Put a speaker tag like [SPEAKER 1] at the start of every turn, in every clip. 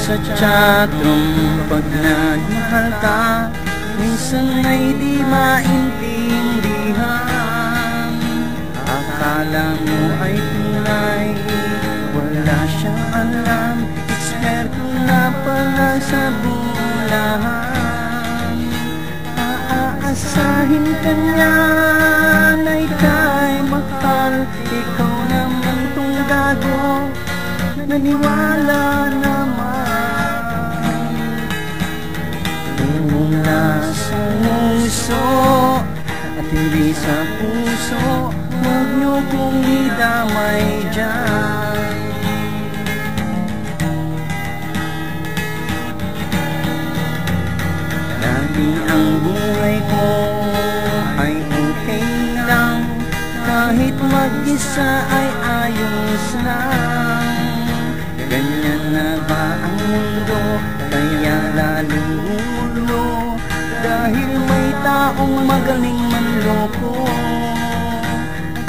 [SPEAKER 1] sa chatroom pag nagmahal ka, minsan ay di maintindihan. Akala mo ay tunay, wala siyang alam, eksperto na pala sa bulahan. Aasahin ka niya na ika'y mahal, ikaw naman tong gago, naniwala naman. Mula sa nguso at hindi sa puso, huwag niyo kong idamay dyan. Dati ang buhay ko ay okay lang, kahit mag-isa ay ayos lang. Ganyan na ba ang mundo, kaya lalong ulo, dahil may taong magaling manloko.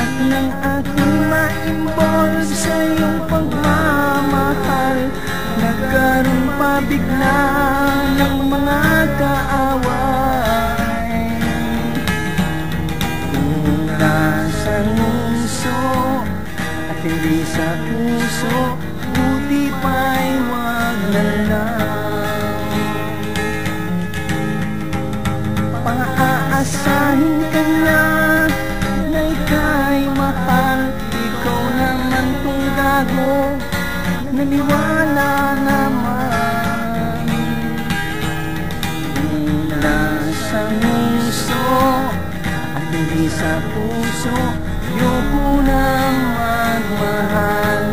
[SPEAKER 1] At nang aking ma-involve sa iyong pagmamahal, nagkaroon pa bigla ng mga kaaway. Mula sa nguso at hindi sa puso, buti pa'y wag na lang. Pang-aasahin ka na na ika'y mahal, ikaw naman tong gago, naniwala naman. Mula sa nguso at hindi sa puso, ayoko nang magmahal.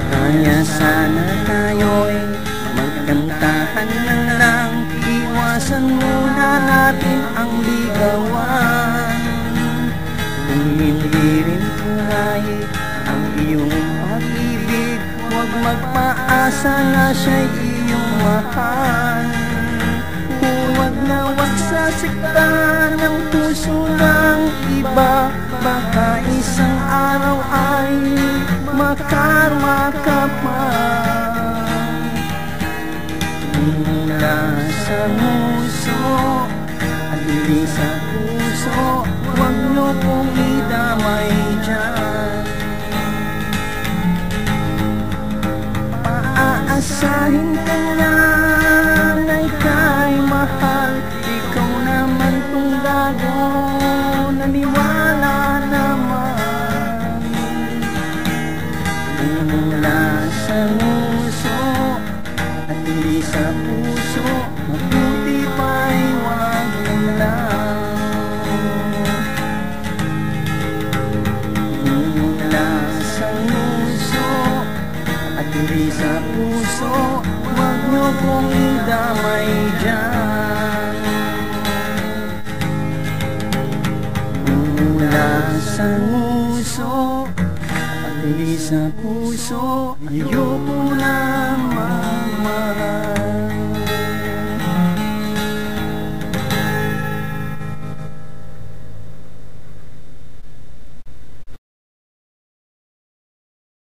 [SPEAKER 1] Kaya sana tayo'y magkantahan na lang, iwasan muna natin ang ligawan. Kung hindi rin tunay ang iyong pag-ibig, huwag magpaasa na siya'y iyong mahal. Huwag na huwag sasiktan ang puso ng iba, baka isang araw ay makarma ka pa. Mula sa nguso at hindi sa puso, huwag niyo kong idamay dyan. Paaasahin ka na na ika'y mahal, ikaw naman tong gago, naniwala naman. Mula sa nguso at hindi sa puso, mabuti pa'y wag na lang. Mula sa nguso at hindi sa puso, huwag niyo kong idamay dyan. Mula sa nguso at hindi sa puso, ayoko na magmahal.